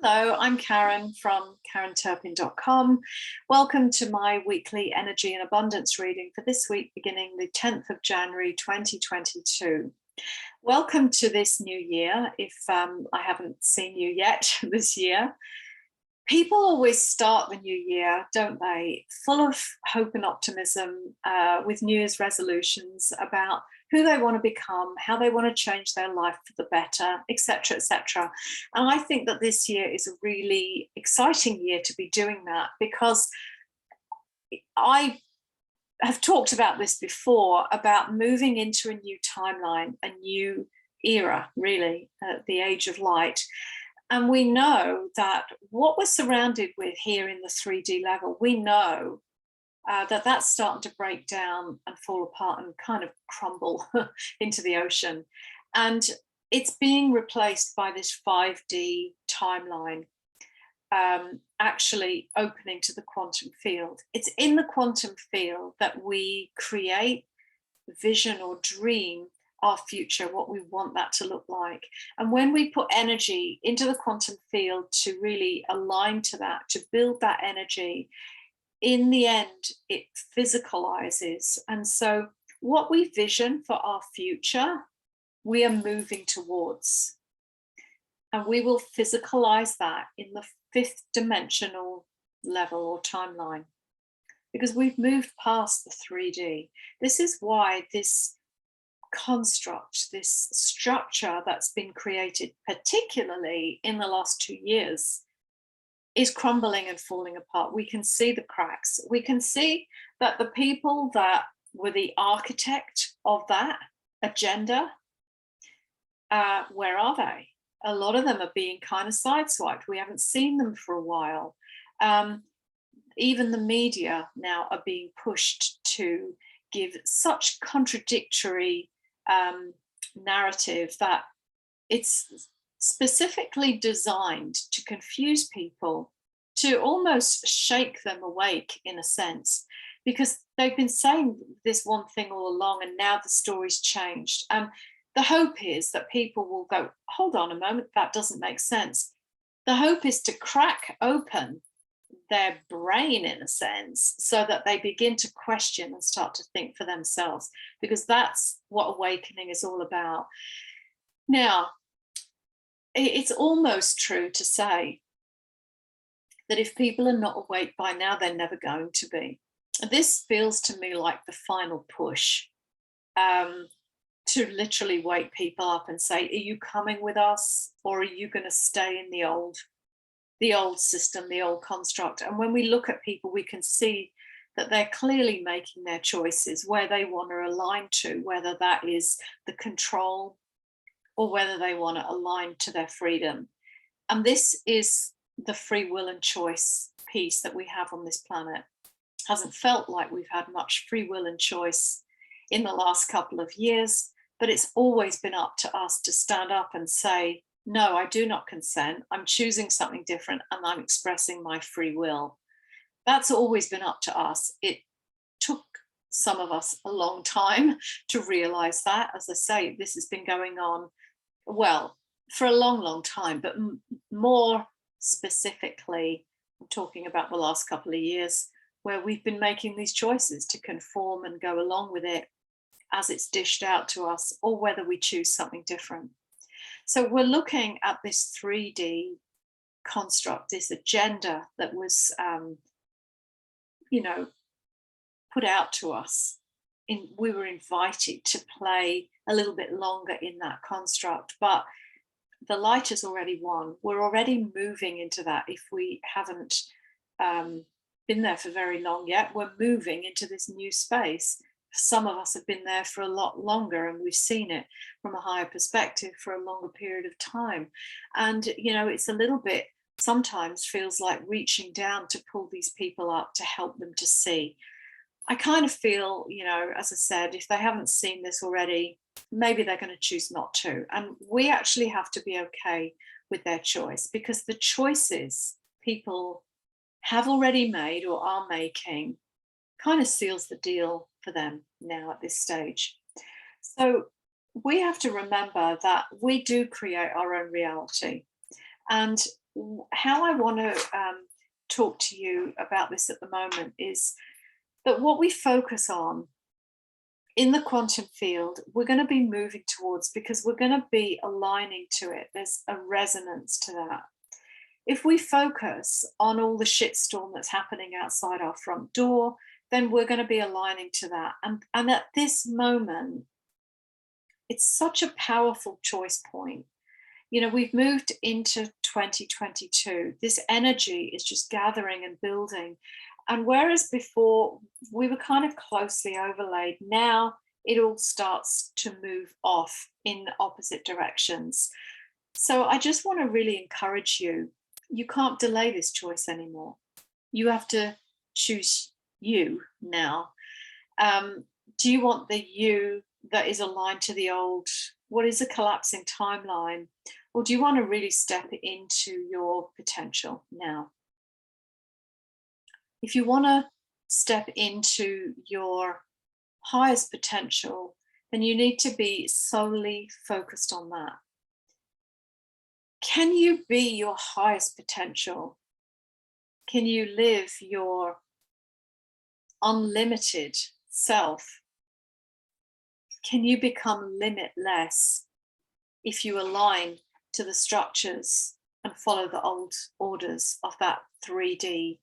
Hello, I'm Karen from karenturpin.com. Welcome to my weekly energy and abundance reading for this week, beginning the 10th of January 2022. Welcome to this new year. If I haven't seen you yet this year, people always start the new year, don't they? Full of hope and optimism, with New Year's resolutions about who they want to become, how they want to change their life for the better, etc., etc. And I think that this year is a really exciting year to be doing that, because I have talked about this before, about moving into a new timeline, a new era, really, the age of light. And we know that what we're surrounded with here in the 3D level, we know that that's starting to break down and fall apart and kind of crumble into the ocean. And it's being replaced by this 5D timeline, actually opening to the quantum field. It's in the quantum field that we create, vision or dream our future, what we want that to look like. And when we put energy into the quantum field to really align to that, to build that energy, in the end, it physicalizes. And so what we vision for our future, we are moving towards. And we will physicalize that in the 5th dimensional level or timeline, because we've moved past the 3D. This is why this construct, this structure that's been created, particularly in the last 2 years, is crumbling and falling apart. We can see the cracks. We can see that the people that were the architect of that agenda, where are they? A lot of them are being kind of sideswiped. We haven't seen them for a while. Even the media now are being pushed to give such contradictory narrative that it's specifically designed to confuse people, to almost shake them awake in a sense, because they've been saying this one thing all along and now the story's changed. And the hope is that people will go, hold on a moment, that doesn't make sense. The hope is to crack open their brain in a sense, so that they begin to question and start to think for themselves, because that's what awakening is all about. Now, it's almost true to say that if people are not awake by now, they're never going to be. This feels to me like the final push, to literally wake people up and say, are you coming with us, or are you going to stay in the old system, the old construct? And when we look at people, we can see that they're clearly making their choices where they want to align to, whether that is the control or whether they want to align to their freedom. And this is the free will and choice piece that we have on this planet. Hasn't felt like we've had much free will and choice in the last couple of years, but it's always been up to us to stand up and say, no, I do not consent. I'm choosing something different and I'm expressing my free will. That's always been up to us. It took some of us a long time to realize that. As I say, this has been going on, well, for a long, long time, but more specifically, I'm talking about the last couple of years, where we've been making these choices to conform and go along with it as it's dished out to us, or whether we choose something different. So we're looking at this 3D construct, this agenda that was, put out to us. We were invited to play a little bit longer in that construct, but the light has already won. We're already moving into that. If we haven't been there for very long yet, we're moving into this new space. Some of us have been there for a lot longer, and we've seen it from a higher perspective for a longer period of time. And, it's a little bit, sometimes feels like reaching down to pull these people up to help them to see. I kind of feel, as I said, if they haven't seen this already, maybe they're going to choose not to. And we actually have to be okay with their choice, because the choices people have already made or are making kind of seals the deal for them now at this stage. So we have to remember that we do create our own reality. And how I want to talk to you about this at the moment is that what we focus on in the quantum field, we're going to be moving towards, because we're going to be aligning to it. There's a resonance to that. If we focus on all the shitstorm that's happening outside our front door, then we're going to be aligning to that. And at this moment, it's such a powerful choice point. We've moved into 2022. This energy is just gathering and building. And whereas before we were kind of closely overlaid, now it all starts to move off in opposite directions. So I just want to really encourage you. You can't delay this choice anymore. You have to choose you now. Do you want the you that is aligned to the old, what is a collapsing timeline? Or do you want to really step into your potential now? If you want to step into your highest potential, then you need to be solely focused on that. Can you be your highest potential? Can you live your unlimited self? Can you become limitless if you align to the structures and follow the old orders of that 3D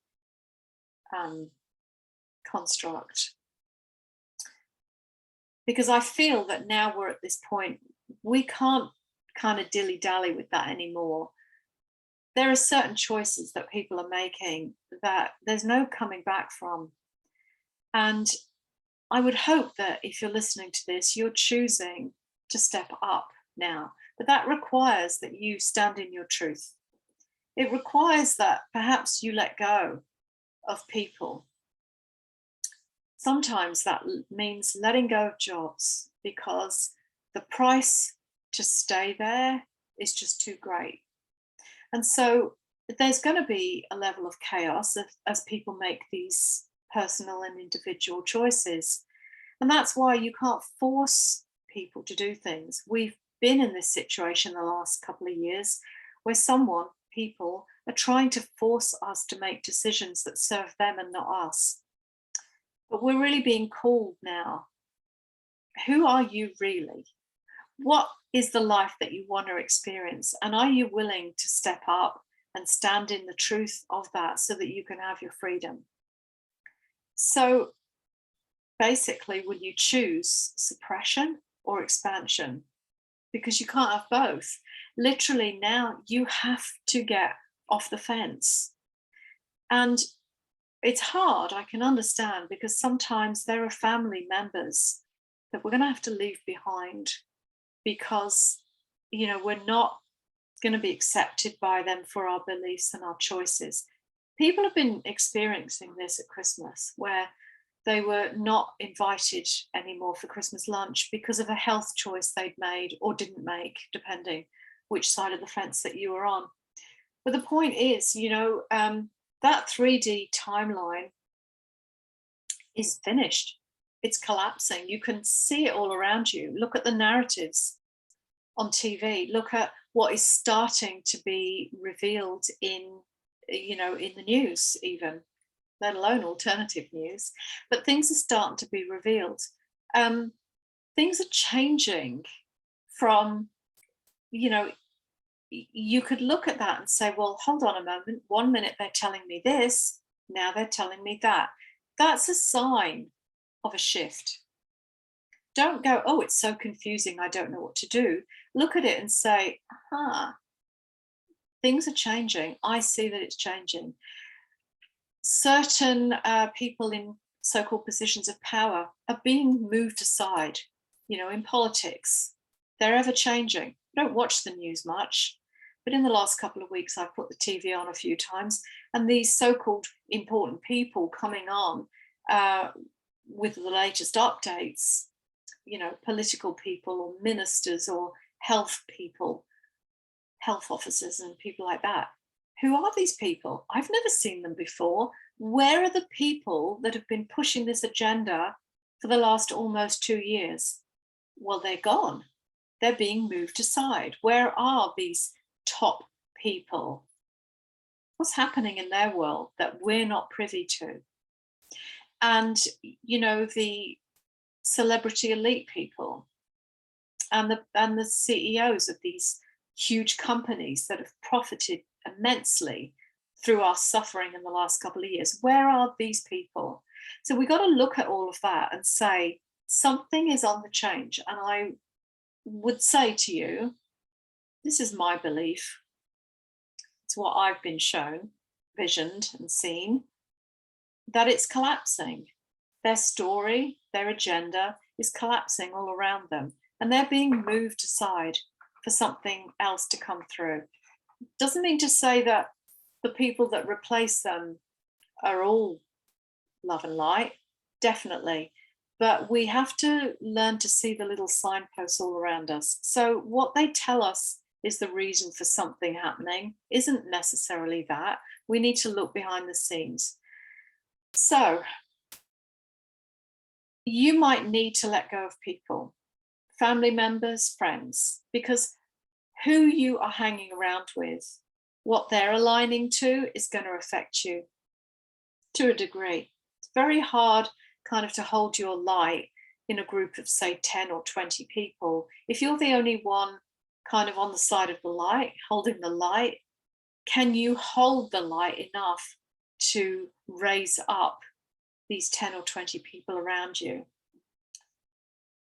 construct? Because I feel that now we're at this point, we can't kind of dilly-dally with that anymore. There are certain choices that people are making that there's no coming back from. And I would hope that if you're listening to this, you're choosing to step up now. But that requires that you stand in your truth. It requires that perhaps you let go of people. Sometimes that means letting go of jobs because the price to stay there is just too great. And so there's going to be a level of chaos as people make these personal and individual choices. And that's why you can't force people to do things. We've been in this situation the last couple of years where people are trying to force us to make decisions that serve them and not us. But we're really being called now. Who are you really? What is the life that you want to experience? And are you willing to step up and stand in the truth of that so that you can have your freedom? So basically, will you choose suppression or expansion? Because you can't have both. Literally now you have to get off the fence. And it's hard, I can understand, because sometimes there are family members that we're going to have to leave behind because, we're not going to be accepted by them for our beliefs and our choices. People have been experiencing this at Christmas where they were not invited anymore for Christmas lunch because of a health choice they'd made or didn't make, depending which side of the fence that you were on. But the point is, that 3D timeline is finished. It's collapsing. You can see it all around you. Look at the narratives on TV. Look at what is starting to be revealed in the news even, let alone alternative news. But things are starting to be revealed. Things are changing from, you could look at that and say, well, hold on a moment. 1 minute they're telling me this, now they're telling me that. That's a sign of a shift. Don't go, oh, it's so confusing, I don't know what to do. Look at it and say, things are changing. I see that it's changing. Certain people in so-called positions of power are being moved aside, in politics. They're ever changing. I don't watch the news much, but in the last couple of weeks, I've put the TV on a few times, and these so-called important people coming on with the latest updates, political people or ministers or health people, health officers and people like that. Who are these people? I've never seen them before. Where are the people that have been pushing this agenda for the last almost 2 years? Well, they're gone. They're being moved aside. Where are these top people? What's happening in their world that we're not privy to? And, the celebrity elite people and the CEOs of these huge companies that have profited immensely through our suffering in the last couple of years. Where are these people? So we got to look at all of that and say something is on the change. And I would say to you, this is my belief. It's what I've been shown, visioned, and seen, that it's collapsing. Their story, their agenda is collapsing all around them, and they're being moved aside for something else to come through. Doesn't mean to say that the people that replace them are all love and light, definitely. But we have to learn to see the little signposts all around us. So, what they tell us is the reason for something happening isn't necessarily that. We need to look behind the scenes. So, you might need to let go of people, family members, friends, because who you are hanging around with, what they're aligning to, is going to affect you to a degree. It's very hard kind of to hold your light in a group of, say, 10 or 20 people. If you're the only one kind of on the side of the light, holding the light, can you hold the light enough to raise up these 10 or 20 people around you?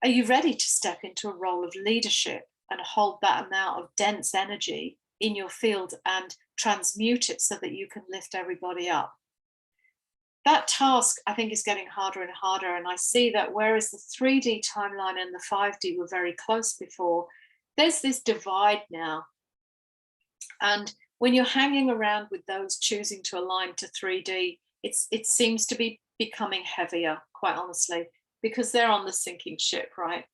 Are you ready to step into a role of leadership and hold that amount of dense energy in your field and transmute it so that you can lift everybody up? That task, I think, is getting harder and harder. And I see that whereas the 3D timeline and the 5D were very close before, there's this divide now. And when you're hanging around with those choosing to align to 3D, it seems to be becoming heavier, quite honestly, because they're on the sinking ship, right?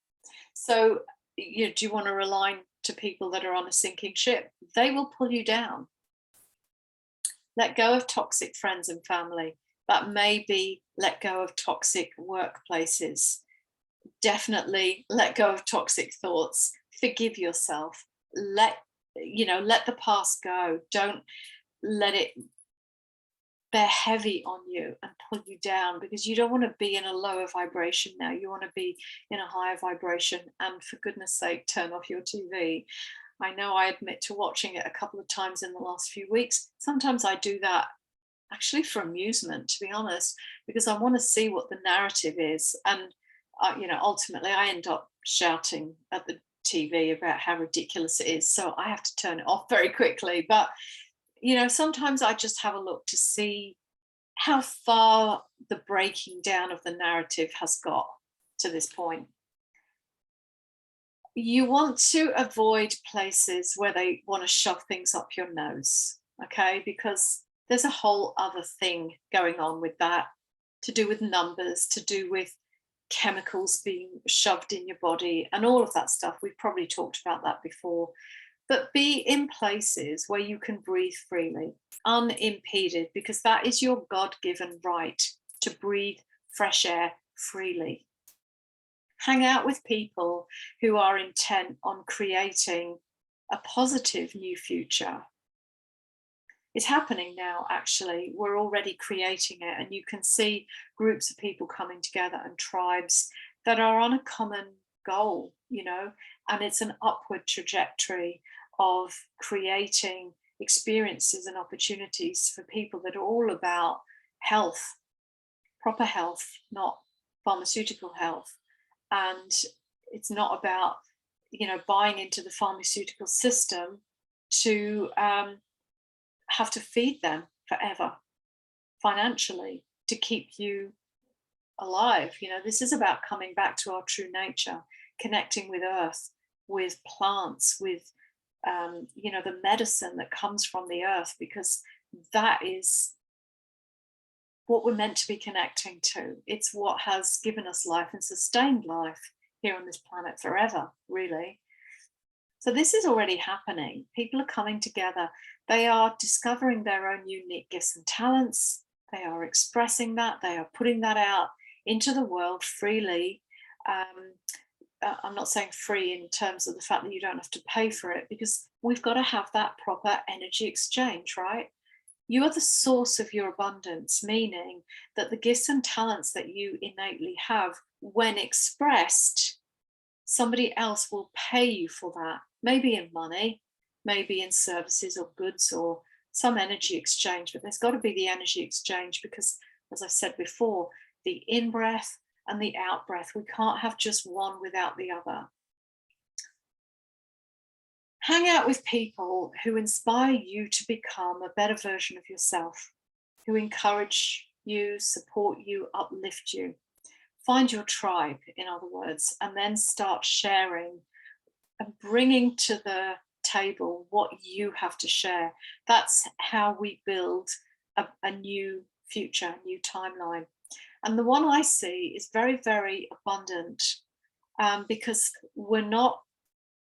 So, do you want to align to people that are on a sinking ship? They will pull you down. Let go of toxic friends and family. But maybe let go of toxic workplaces. Definitely let go of toxic thoughts. Forgive yourself. Let the past go. Don't let it bear heavy on you and pull you down, because you don't want to be in a lower vibration now. You want to be in a higher vibration. And for goodness sake, turn off your TV. I know I admit to watching it a couple of times in the last few weeks. Sometimes I do that actually for amusement, to be honest, because I want to see what the narrative is. And, ultimately I end up shouting at the TV about how ridiculous it is. So I have to turn it off very quickly. But, sometimes I just have a look to see how far the breaking down of the narrative has got to this point. You want to avoid places where they want to shove things up your nose, okay? Because there's a whole other thing going on with that, to do with numbers, to do with chemicals being shoved in your body and all of that stuff. We've probably talked about that before. But be in places where you can breathe freely, unimpeded, because that is your God-given right to breathe fresh air freely. Hang out with people who are intent on creating a positive new future. It's happening now, actually. We're already creating it, and you can see groups of people coming together and tribes that are on a common goal, and it's an upward trajectory of creating experiences and opportunities for people that are all about health, proper health, not pharmaceutical health. And it's not about, buying into the pharmaceutical system to have to feed them forever financially to keep you alive. This is about coming back to our true nature, connecting with earth, with plants, with the medicine that comes from the earth, because that is what we're meant to be connecting to. It's what has given us life and sustained life here on this planet forever, really. So this is already happening. People are coming together. They are discovering their own unique gifts and talents. They are expressing that. They are putting that out into the world freely. I'm not saying free in terms of the fact that you don't have to pay for it, because we've got to have that proper energy exchange, right? You are the source of your abundance, meaning that the gifts and talents that you innately have, when expressed, somebody else will pay you for that, maybe in money, maybe in services or goods or some energy exchange, but there's got to be the energy exchange because, as I've said before, the in breath and the out breath, we can't have just one without the other. Hang out with people who inspire you to become a better version of yourself, who encourage you, support you, uplift you. Find your tribe, in other words, and then start sharing and bringing to the table what you have to share. That's how we build a new future, a new timeline. And the one I see is very, very abundant because we're not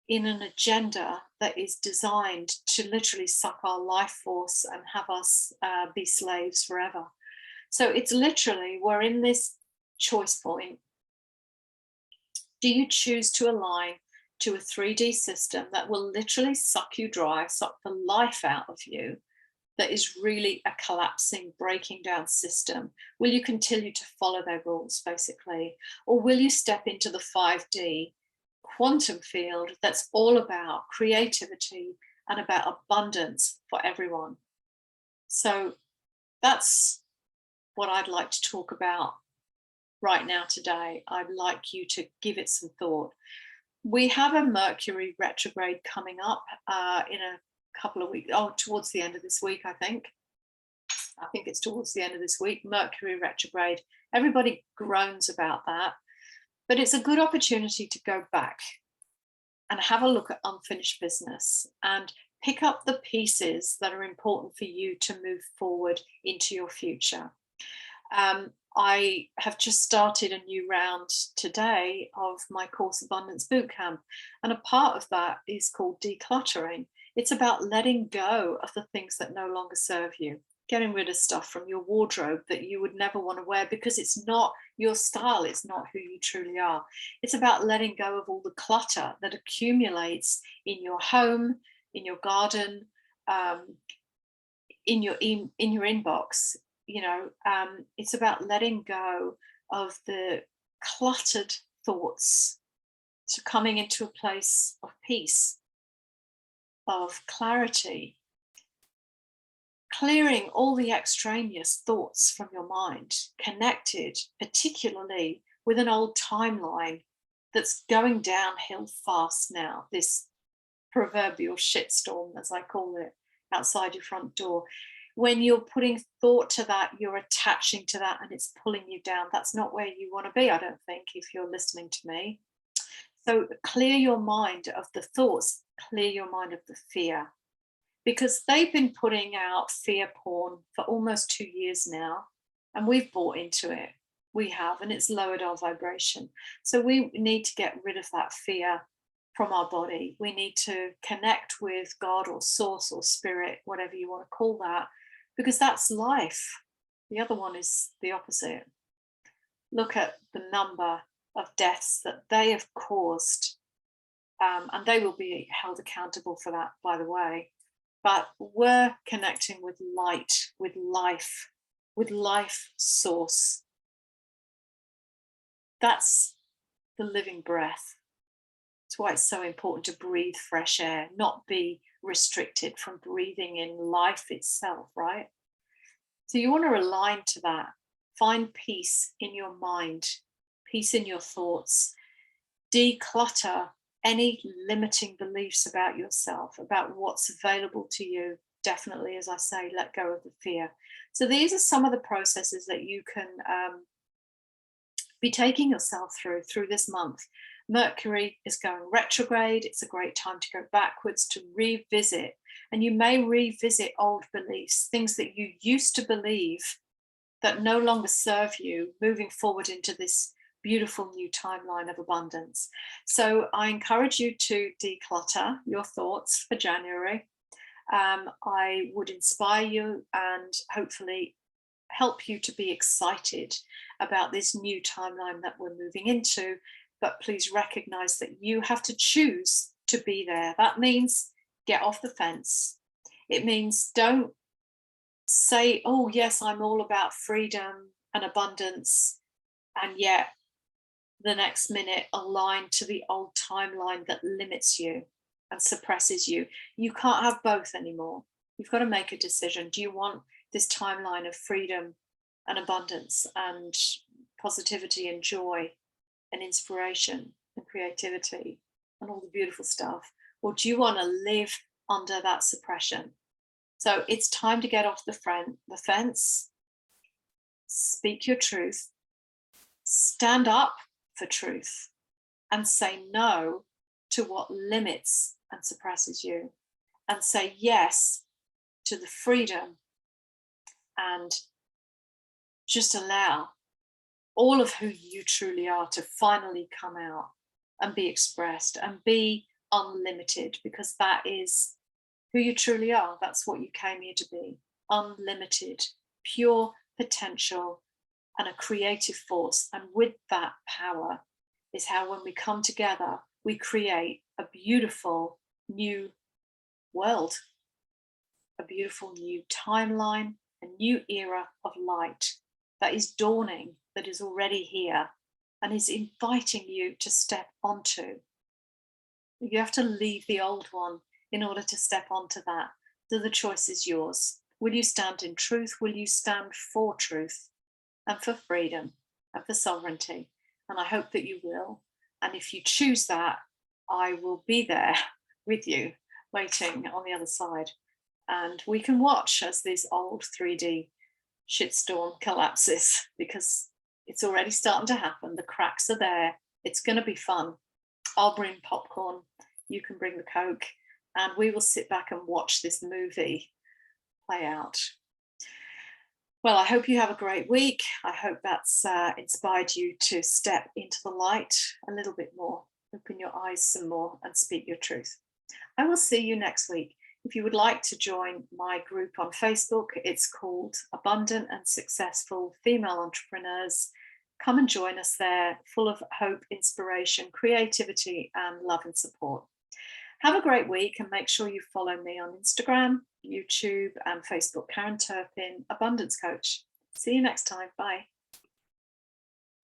in an agenda that is designed to literally suck our life force and have us be slaves forever. So it's literally, we're in this choice point. Do you choose to align to a 3D system that will literally suck you dry, suck the life out of you, that is really a collapsing, breaking down system? Will you continue to follow their rules, basically? Or will you step into the 5D quantum field that's all about creativity and about abundance for everyone? So that's what I'd like to talk about right now today. I'd like you to give it some thought. We have a Mercury retrograde coming up in a couple of weeks, towards the end of this week, I think. I think it's towards the end of this week, Mercury retrograde. Everybody groans about that, but it's a good opportunity to go back and have a look at unfinished business and pick up the pieces that are important for you to move forward into your future. I have just started a new round today of my course Abundance Bootcamp, and a part of that is called Decluttering. It's about letting go of the things that no longer serve you, getting rid of stuff from your wardrobe that you would never want to wear because it's not your style, it's not who you truly are. It's about letting go of all the clutter that accumulates in your home, in your garden, in your inbox. It's about letting go of the cluttered thoughts, to coming into a place of peace, of clarity, clearing all the extraneous thoughts from your mind, connected particularly with an old timeline that's going downhill fast now, this proverbial shitstorm, as I call it, outside your front door. When you're putting thought to that, you're attaching to that and it's pulling you down. That's not where you want to be, I don't think, if you're listening to me. So clear your mind of the thoughts, clear your mind of the fear, because they've been putting out fear porn for almost 2 years now, and we've bought into it. We have, and it's lowered our vibration. So we need to get rid of that fear from our body. We need to connect with God or source or spirit, whatever you want to call that, because that's life. The other one is the opposite. Look at the number of deaths that they have caused, and they will be held accountable for that, by the way. But we're connecting with light, with life source. That's the living breath. That's why it's so important to breathe fresh air, not be restricted from breathing in life itself, right? So you want to align to that. Find peace in your mind, peace in your thoughts. Declutter any limiting beliefs about yourself, about what's available to you. Definitely, as I say, let go of the fear. So these are some of the processes that you can be taking yourself through this month. Mercury is going retrograde. It's a great time to go backwards, to revisit. And you may revisit old beliefs, things that you used to believe that no longer serve you, moving forward into this beautiful new timeline of abundance. So I encourage you to declutter your thoughts for January. I would inspire you and hopefully help you to be excited about this new timeline that we're moving into. But please recognize that you have to choose to be there. That means get off the fence. It means don't say, oh, yes, I'm all about freedom and abundance, and yet the next minute aligned to the old timeline that limits you and suppresses you. You can't have both anymore. You've got to make a decision. Do you want this timeline of freedom and abundance and positivity and joy and inspiration and creativity and all the beautiful stuff? Or do you want to live under that suppression? So it's time to get off the fence, speak your truth, stand up for truth, and say no to what limits and suppresses you, and say yes to the freedom, and just allow all of who you truly are to finally come out and be expressed and be unlimited, because that is who you truly are. That's what you came here to be: unlimited, pure potential, and a creative force. And with that power is how, when we come together, we create a beautiful new world, a beautiful new timeline, a new era of light that is dawning, that is already here, and is inviting you to step onto. You have to leave the old one in order to step onto that. So the choice is yours. Will you stand in truth? Will you stand for truth and for freedom and for sovereignty? And I hope that you will. And if you choose that, I will be there with you, waiting on the other side. And we can watch as this old 3D shitstorm collapses, because it's already starting to happen. The cracks are there. It's going to be fun. I'll bring popcorn. You can bring the Coke. And we will sit back and watch this movie play out. Well, I hope you have a great week. I hope that's inspired you to step into the light a little bit more, open your eyes some more, and speak your truth. I will see you next week. If you would like to join my group on Facebook, it's called Abundant and Successful Female Entrepreneurs. Come and join us there, full of hope, inspiration, creativity, and love and support. Have a great week, and make sure you follow me on Instagram, YouTube, and Facebook, Karen Turpin, Abundance Coach. See you next time. Bye.